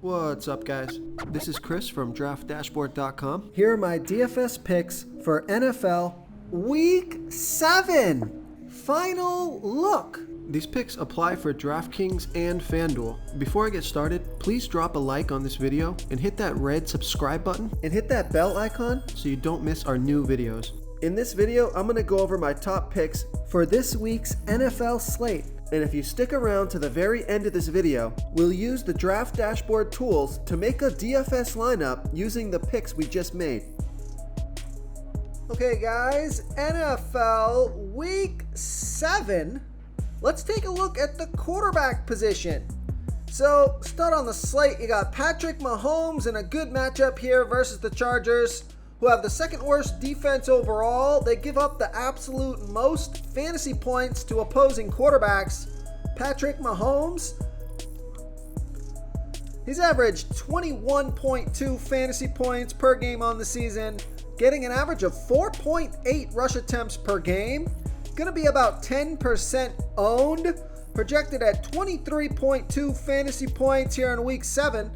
What's up, guys? This is Chris from DraftDashboard.com. Here are my DFS picks for NFL Week 7. Final look. These picks apply for DraftKings and FanDuel. Before I get started, please drop a like on this video and hit that red subscribe button And hit that bell icon so you don't miss our new videos. In this video, I'm going to go over my top picks for this week's NFL slate. And if you stick around to the very end of this video, we'll use the Draft Dashboard tools to make a DFS lineup using the picks we just made. Okay guys, NFL Week 7. Let's take a look at the quarterback position. So, start on the slate, you got Patrick Mahomes in a good matchup here versus the Chargers, who have the second worst defense overall. They give up the absolute most fantasy points to opposing quarterbacks. Patrick Mahomes, he's averaged 21.2 fantasy points per game on the season, getting an average of 4.8 rush attempts per game. Gonna be about 10% owned, projected at 23.2 fantasy points here in Week 7.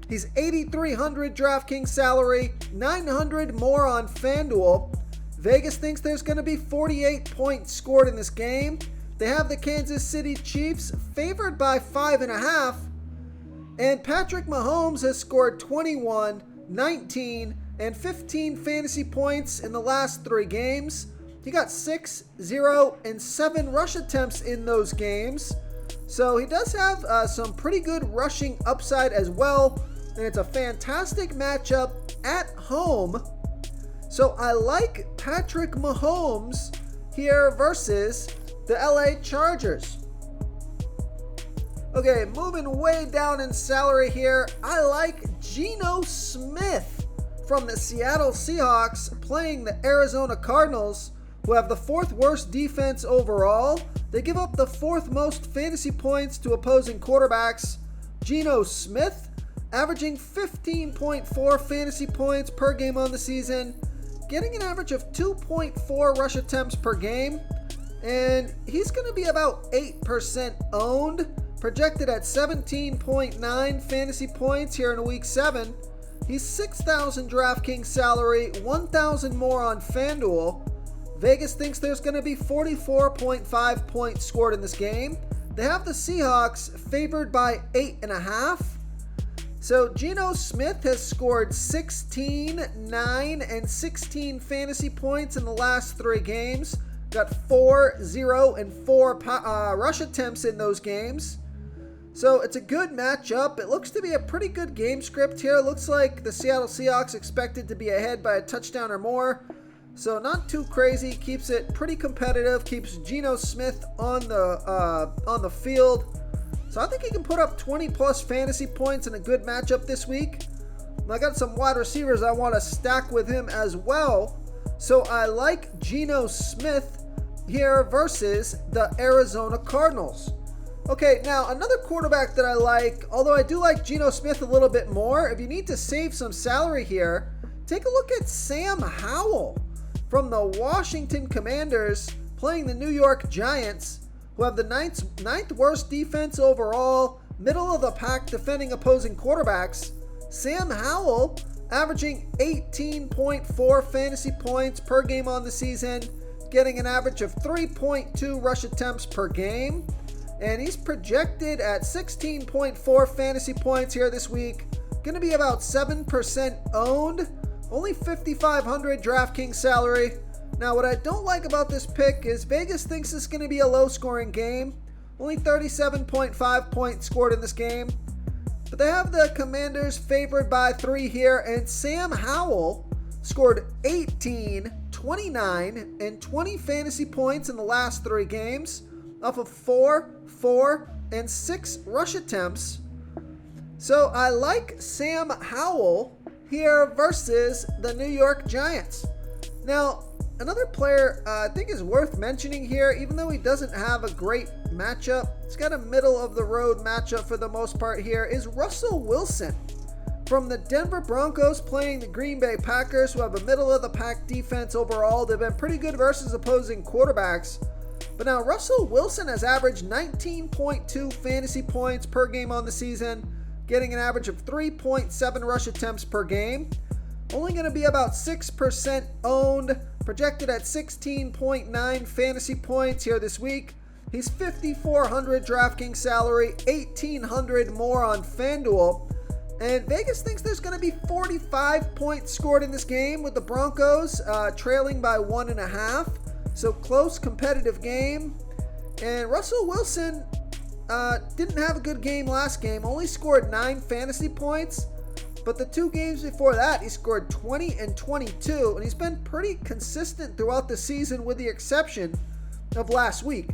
He's 8,300 DraftKings salary, 900 more on FanDuel. Vegas thinks there's going to be 48 points scored in this game. They have the Kansas City Chiefs favored by 5.5. And Patrick Mahomes has scored 21, 19, and 15 fantasy points in the last 3 games. He got 6, 0, and 7 rush attempts in those games. So he does have some pretty good rushing upside as well. And it's a fantastic matchup at home. So I like Patrick Mahomes here versus the LA Chargers. Okay, moving way down in salary here, I like Geno Smith from the Seattle Seahawks playing the Arizona Cardinals, who have the 4th worst defense overall. They give up the 4th most fantasy points to opposing quarterbacks. Geno Smith averaging 15.4 fantasy points per game on the season, getting an average of 2.4 rush attempts per game, and he's going to be about 8% owned, projected at 17.9 fantasy points here in Week 7. He's 6,000 DraftKings salary, 1,000 more on FanDuel. Vegas thinks there's going to be 44.5 points scored in this game. They have the Seahawks favored by 8.5. So Geno Smith has scored 16, 9, and 16 fantasy points in the last 3 games. Got 4, 0, and 4 rush attempts in those games. So it's a good matchup. It looks to be a pretty good game script here. It looks like the Seattle Seahawks expected to be ahead by a touchdown or more. So not too crazy. Keeps it pretty competitive. Keeps Geno Smith on the field. So I think he can put up 20 plus fantasy points in a good matchup this week. I got some wide receivers I want to stack with him as well. So I like Geno Smith here versus the Arizona Cardinals. Okay, now another quarterback that I like, although I do like Geno Smith a little bit more, if you need to save some salary here, take a look at Sam Howell from the Washington Commanders playing the New York Giants, who have the ninth worst defense overall, middle of the pack defending opposing quarterbacks. Sam Howell averaging 18.4 fantasy points per game on the season, getting an average of 3.2 rush attempts per game. And he's projected at 16.4 fantasy points here this week. Going to be about 7% owned, only 5,500 DraftKings salary. Now, what I don't like about this pick is Vegas thinks it's going to be a low-scoring game. Only 37.5 points scored in this game. But they have the Commanders favored by 3 here, and Sam Howell scored 18, 29, and 20 fantasy points in the last 3 games off of 4, 4, and 6 rush attempts. So I like Sam Howell here versus the New York Giants. Now, another player I think is worth mentioning here, even though he doesn't have a great matchup, he's got a middle-of-the-road matchup for the most part here, is Russell Wilson from the Denver Broncos playing the Green Bay Packers, who have a middle-of-the-pack defense overall. They've been pretty good versus opposing quarterbacks. But now Russell Wilson has averaged 19.2 fantasy points per game on the season, getting an average of 3.7 rush attempts per game. Only going to be about 6% owned, projected at 16.9 fantasy points here this week. He's $5,400 DraftKings salary, $1,800 more on FanDuel. And Vegas thinks there's going to be 45 points scored in this game, with the Broncos trailing by 1.5. So close, competitive game. And Russell Wilson didn't have a good game last game, only scored 9 fantasy points. But the 2 games before that, he scored 20 and 22, and he's been pretty consistent throughout the season with the exception of last week.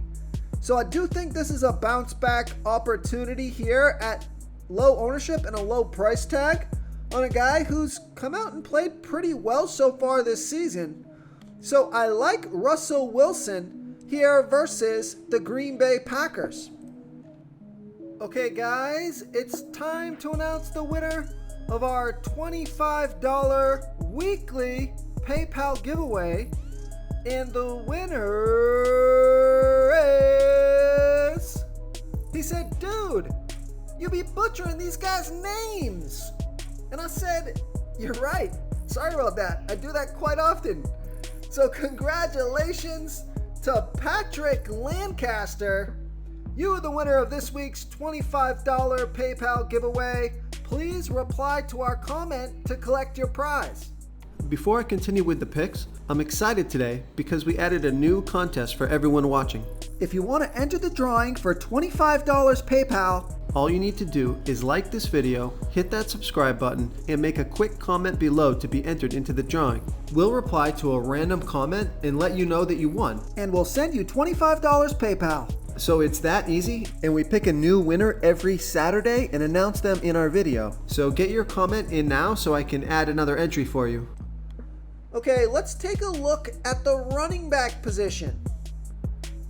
So I do think this is a bounce back opportunity here at low ownership and a low price tag on a guy who's come out and played pretty well so far this season. So I like Russell Wilson here versus the Green Bay Packers. Okay guys, it's time to announce the winner of our $25 weekly PayPal giveaway, and the winner is... He said, "Dude, you be butchering these guys' names." And I said, "You're right. Sorry about that. I do that quite often." So congratulations to Patrick Lancaster. You are the winner of this week's $25 PayPal giveaway. Please reply to our comment to collect your prize. Before I continue with the picks, I'm excited today because we added a new contest for everyone watching. If you want to enter the drawing for $25 PayPal, all you need to do is like this video, hit that subscribe button, and make a quick comment below to be entered into the drawing. We'll reply to a random comment and let you know that you won. And we'll send you $25 PayPal. So it's that easy, and we pick a new winner every Saturday and announce them in our video. So get your comment in now so I can add another entry for you. Okay, let's take a look at the running back position.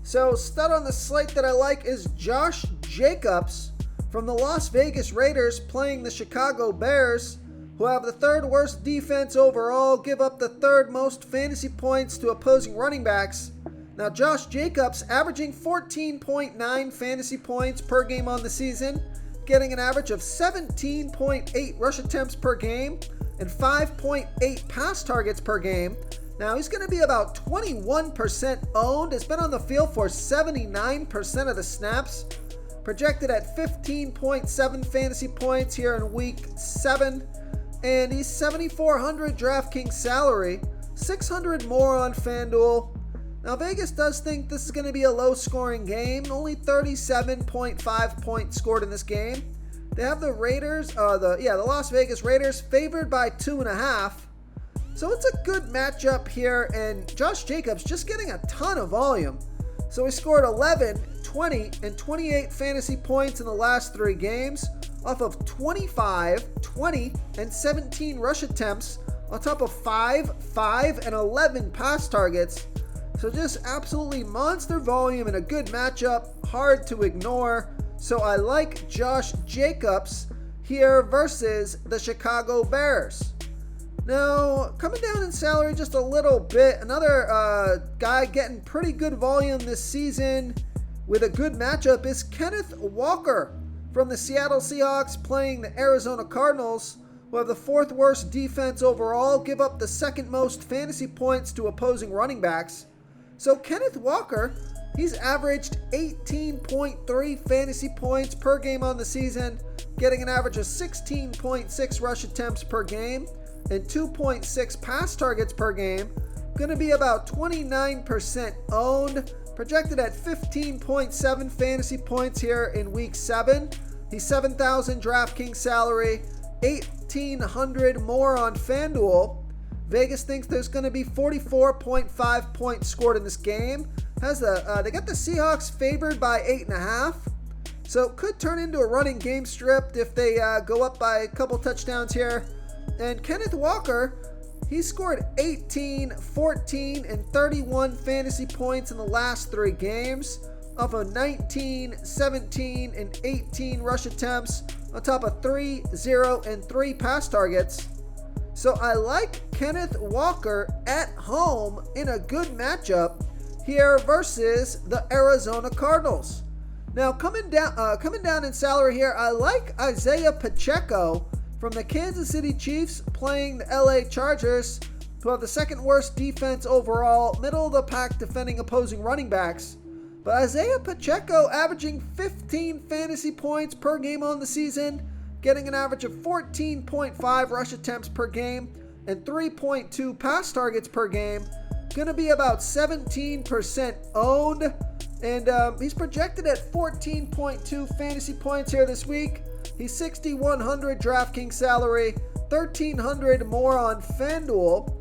So stud on the slate that I like is Josh Jacobs from the Las Vegas Raiders, playing the Chicago Bears, who have the 3rd worst defense overall, give up the 3rd most fantasy points to opposing running backs. Now Josh Jacobs averaging 14.9 fantasy points per game on the season, getting an average of 17.8 rush attempts per game and 5.8 pass targets per game. Now he's going to be about 21% owned, has been on the field for 79% of the snaps, projected at 15.7 fantasy points here in week 7, and he's $7,400 DraftKings salary, $600 more on FanDuel. Now Vegas does think this is going to be a low scoring game, only 37.5 points scored in this game. They have the the Las Vegas Raiders favored by 2.5. So it's a good matchup here, and Josh Jacobs just getting a ton of volume. So he scored 11, 20, and 28 fantasy points in the last 3 games off of 25, 20, and 17 rush attempts on top of 5, 5, and 11 pass targets. So just absolutely monster volume and a good matchup, hard to ignore. So I like Josh Jacobs here versus the Chicago Bears. Now, coming down in salary just a little bit, another guy getting pretty good volume this season with a good matchup is Kenneth Walker from the Seattle Seahawks, playing the Arizona Cardinals, who have the 4th worst defense overall, give up the 2nd most fantasy points to opposing running backs. So Kenneth Walker, he's averaged 18.3 fantasy points per game on the season, getting an average of 16.6 rush attempts per game and 2.6 pass targets per game. Going to be about 29% owned, projected at 15.7 fantasy points here in week 7. He's $7,000 DraftKings salary, $1,800 more on FanDuel. Vegas thinks there's going to be 44.5 points scored in this game. They got the Seahawks favored by 8.5. So it could turn into a running game stripped if they go up by a couple touchdowns here. And Kenneth Walker, he scored 18, 14, and 31 fantasy points in the last 3 games off of 19, 17, and 18 rush attempts on top of 3, 0, and 3 pass targets. So I like Kenneth Walker at home in a good matchup here versus the Arizona Cardinals. Now coming down in salary here, I like Isaiah Pacheco from the Kansas City Chiefs playing the LA Chargers, who have the second worst defense overall, middle of the pack defending opposing running backs. But Isaiah Pacheco averaging 15 fantasy points per game on the season, getting an average of 14.5 rush attempts per game and 3.2 pass targets per game. Going to be about 17% owned, and he's projected at 14.2 fantasy points here this week. He's 6,100 DraftKings salary, 1,300 more on FanDuel.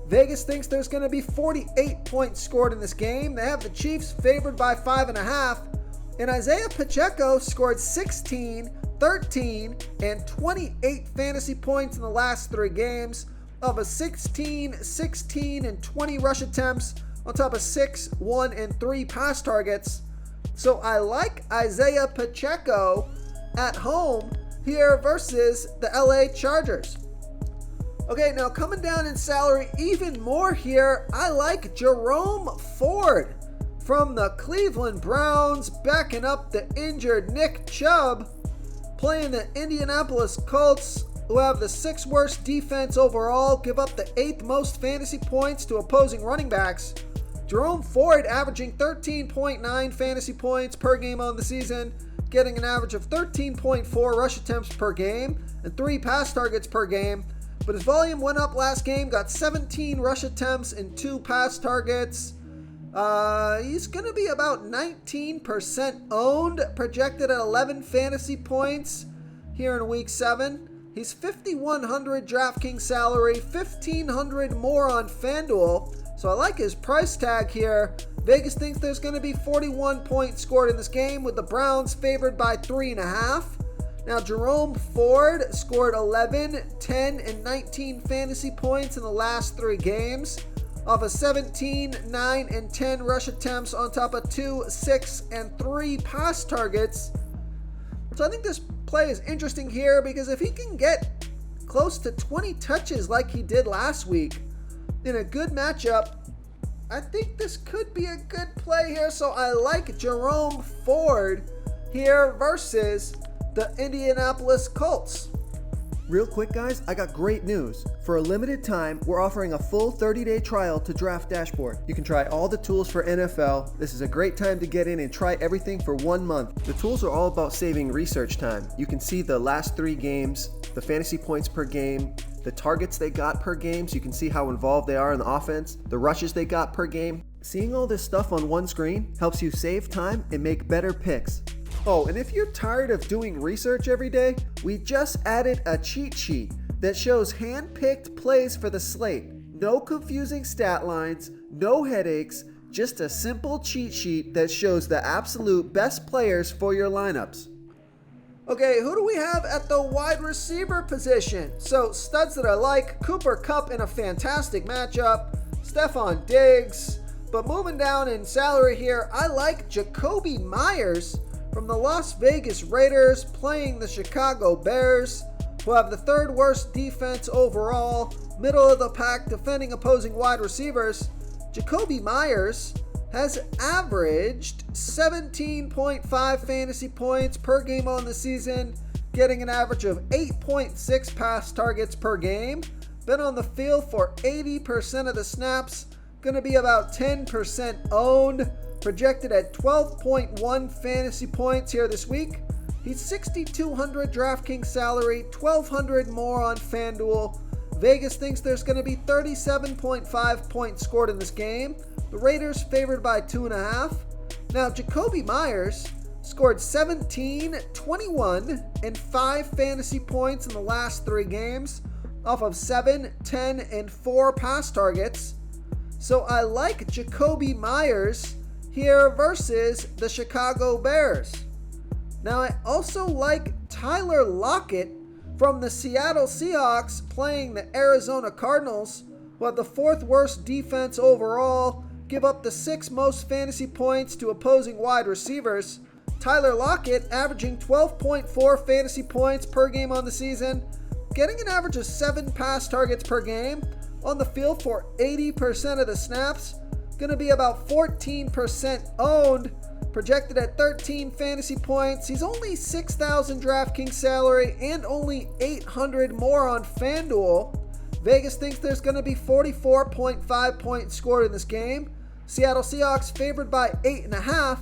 Vegas thinks there's going to be 48 points scored in this game. They have the Chiefs favored by 5.5, and Isaiah Pacheco scored 16, 13, and 28 fantasy points in the last 3 games, of a 16, 16, and 20 rush attempts on top of 6, 1, and 3 pass targets. So I like Isaiah Pacheco at home here versus the LA Chargers. Okay, now coming down in salary even more here, I like Jerome Ford from the Cleveland Browns, backing up the injured Nick Chubb, playing the Indianapolis Colts, who have the 6th worst defense overall, give up the 8th most fantasy points to opposing running backs. Jerome Ford averaging 13.9 fantasy points per game on the season, getting an average of 13.4 rush attempts per game and 3 pass targets per game. But his volume went up last game, got 17 rush attempts and 2 pass targets. He's going to be about 19% owned, projected at 11 fantasy points here in week 7. He's 5,100 DraftKings salary, 1,500 more on FanDuel. So I like his price tag here. Vegas thinks there's going to be 41 points scored in this game, with the Browns favored by 3.5. Now Jerome Ford scored 11, 10, and 19 fantasy points in the last 3 games, off of 17, 9, and 10 rush attempts on top of 2, 6, and 3 pass targets. So I think this play is interesting here, because if he can get close to 20 touches like he did last week in a good matchup, I think this could be a good play here. So I like Jerome Ford here versus the Indianapolis Colts. Real quick, guys, I got great news. For a limited time, we're offering a full 30-day trial to Draft Dashboard. You can try all the tools for NFL. This is a great time to get in and try everything for 1 month. The tools are all about saving research time. You can see the last 3 games, the fantasy points per game, the targets they got per game, so you can see how involved they are in the offense, the rushes they got per game. Seeing all this stuff on one screen helps you save time and make better picks. Oh, and if you're tired of doing research every day, we just added a cheat sheet that shows hand-picked plays for the slate. No confusing stat lines, no headaches, just a simple cheat sheet that shows the absolute best players for your lineups. Okay, who do we have at the wide receiver position? So studs that I like: Cooper Kupp in a fantastic matchup, Stephon Diggs. But moving down in salary here, I like Jacoby Myers from the Las Vegas Raiders playing the Chicago Bears, who have the 3rd worst defense overall, middle of the pack defending opposing wide receivers. Jacoby Myers has averaged 17.5 fantasy points per game on the season, getting an average of 8.6 pass targets per game. Been on the field for 80% of the snaps, going to be about 10% owned, projected at 12.1 fantasy points here this week. He's 6,200 DraftKings salary, 1,200 more on FanDuel. Vegas thinks there's going to be 37.5 points scored in this game. The Raiders favored by 2.5. Now Jacoby Myers scored 17, 21, and 5 fantasy points in the last 3 games, off of 7, 10, and 4 pass targets. So I like Jacoby Myers here versus the Chicago Bears. Now I also like Tyler Lockett from the Seattle Seahawks playing the Arizona Cardinals, who have the 4th worst defense overall, give up the 6th most fantasy points to opposing wide receivers. Tyler Lockett averaging 12.4 fantasy points per game on the season, getting an average of 7 pass targets per game, on the field for 80% of the snaps, going to be about 14% owned, projected at 13 fantasy points. He's only 6,000 DraftKings salary and only 800 more on FanDuel. Vegas thinks there's going to be 44.5 points scored in this game. Seattle Seahawks favored by 8.5.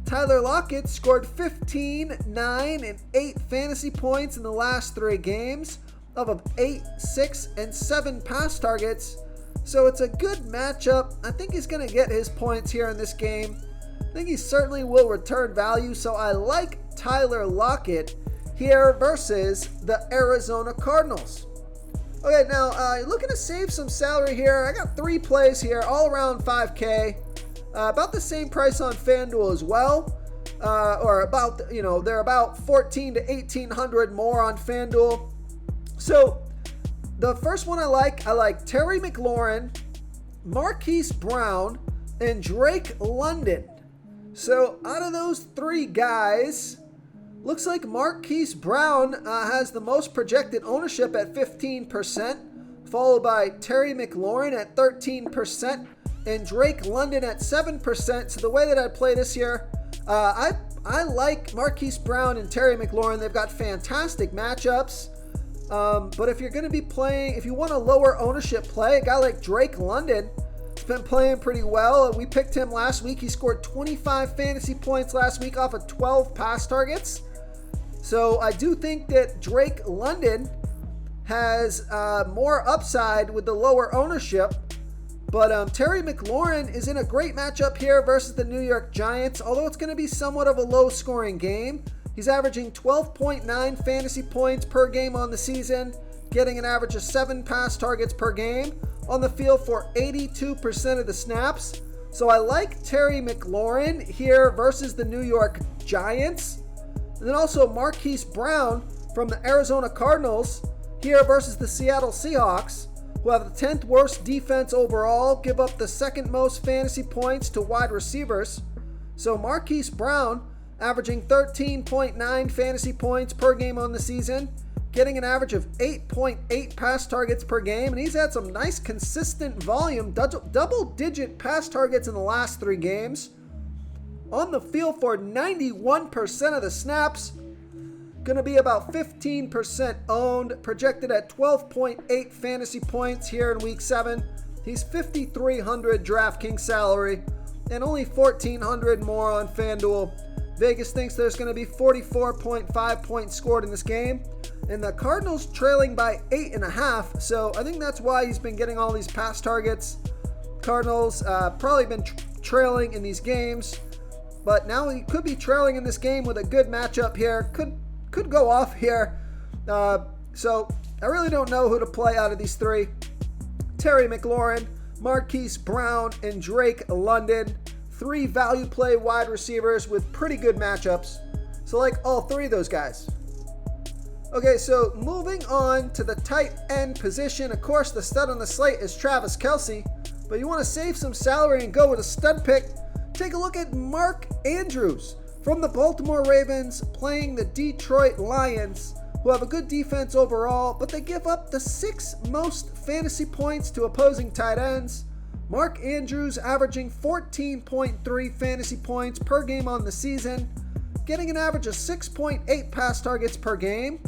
Tyler Lockett scored 15, 9, and 8 fantasy points in the last 3 games of 8, 6, and 7 pass targets. So it's a good matchup. I think he's going to get his points here in this game. I think he certainly will return value, so I like Tyler Lockett here versus the Arizona Cardinals. Okay, now looking to save some salary here. I got 3 plays here, all around 5K. About the same price on FanDuel as well. Or about, they're about 14 to 1,800 more on FanDuel. So the first one I like Terry McLaurin, Marquise Brown, and Drake London. So out of those 3 guys, looks like Marquise Brown has the most projected ownership at 15%, followed by Terry McLaurin at 13%, and Drake London at 7%. So the way that I play this here, I like Marquise Brown and Terry McLaurin. They've got fantastic matchups. But if you're going to be playing, if you want a lower ownership play, a guy like Drake London has been playing pretty well. We picked him last week. He scored 25 fantasy points last week off of 12 pass targets. So I do think that Drake London has more upside with the lower ownership. But Terry McLaurin is in a great matchup here versus the New York Giants, although it's going to be somewhat of a low-scoring game. He's averaging 12.9 fantasy points per game on the season, getting an average of 7 pass targets per game, on the field for 82% of the snaps. So I like Terry McLaurin here versus the New York Giants. And then also Marquise Brown from the Arizona Cardinals here versus the Seattle Seahawks, who have the 10th worst defense overall, give up the 2nd most fantasy points to wide receivers. So Marquise Brown averaging 13.9 fantasy points per game on the season, getting an average of 8.8 pass targets per game, and he's had some nice consistent volume, double-digit pass targets in the last 3 games. On the field for 91% of the snaps, going to be about 15% owned, projected at 12.8 fantasy points here in Week 7. He's 5,300 DraftKings salary and only 1,400 more on FanDuel. Vegas thinks there's going to be 44.5 points scored in this game, and the Cardinals trailing by 8.5, so I think that's why he's been getting all these pass targets. Cardinals probably been trailing in these games, but now he could be trailing in this game with a good matchup here. Could go off here. So I really don't know who to play out of these 3. Terry McLaurin, Marquise Brown, and Drake London. 3 value play wide receivers with pretty good matchups. So like all 3 of those guys. Okay, so moving on to the tight end position. Of course, the stud on the slate is Travis Kelce, but you want to save some salary and go with a stud pick. Take a look at Mark Andrews from the Baltimore Ravens playing the Detroit Lions, who have a good defense overall, but they give up the 6th most fantasy points to opposing tight ends. Mark Andrews averaging 14.3 fantasy points per game on the season, getting an average of 6.8 pass targets per game.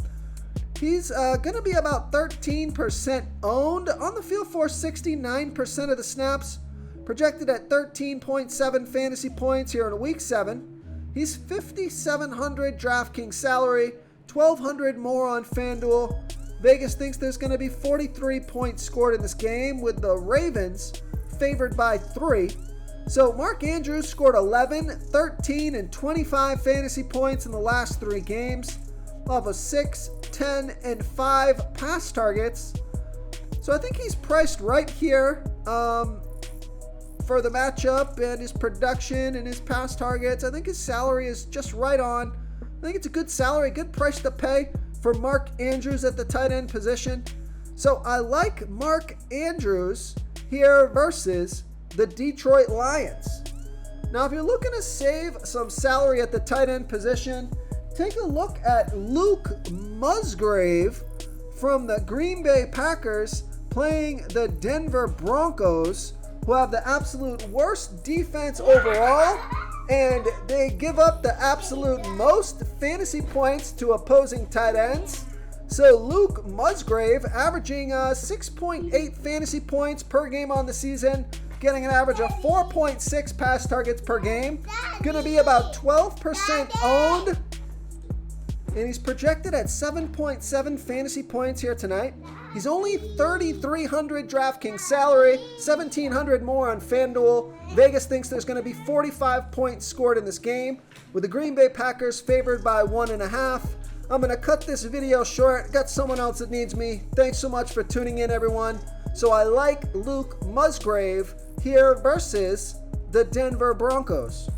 He's going to be about 13% owned, on the field for 69% of the snaps, projected at 13.7 fantasy points here in Week 7. He's 5,700 DraftKings salary, 1,200 more on FanDuel. Vegas thinks there's going to be 43 points scored in this game, with the Ravens favored by 3. So Mark Andrews scored 11, 13, and 25 fantasy points in the last 3 games off of 6, 10, and 5 pass targets. So I think he's priced right here for the matchup and his production and his pass targets. I think his salary is just right on. I think it's a good salary, good price to pay for Mark Andrews at the tight end position. So I like Mark Andrews here versus the Detroit Lions. Now, if you're looking to save some salary at the tight end position, take a look at Luke Musgrave from the Green Bay Packers playing the Denver Broncos, who have the absolute worst defense overall and they give up the absolute most fantasy points to opposing tight ends. So Luke Musgrave averaging 6.8 fantasy points per game on the season, getting an average of 4.6 pass targets per game. Going to be about 12% owned. And he's projected at 7.7 fantasy points here tonight. He's only 3,300 DraftKings salary, 1,700 more on FanDuel. Vegas thinks there's going to be 45 points scored in this game, with the Green Bay Packers favored by 1.5. I'm going to cut this video short. Got someone else that needs me. Thanks so much for tuning in, everyone. So I like Luke Musgrave here versus the Denver Broncos.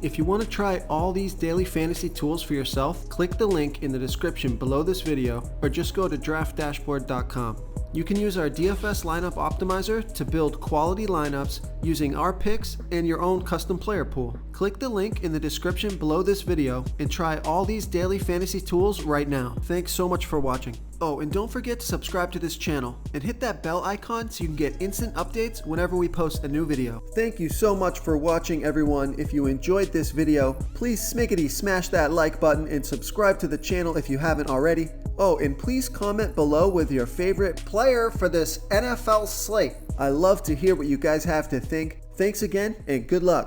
If you want to try all these daily fantasy tools for yourself, click the link in the description below this video or just go to draftdashboard.com. You can use our DFS lineup optimizer to build quality lineups using our picks and your own custom player pool. Click the link in the description below this video and try all these daily fantasy tools right now. Thanks so much for watching. Oh, and don't forget to subscribe to this channel and hit that bell icon so you can get instant updates whenever we post a new video. Thank you so much for watching, everyone. If you enjoyed this video, please smickety smash that like button and subscribe to the channel if you haven't already. Oh, and please comment below with your favorite player for this NFL slate. I love to hear what you guys have to think. Thanks again and good luck.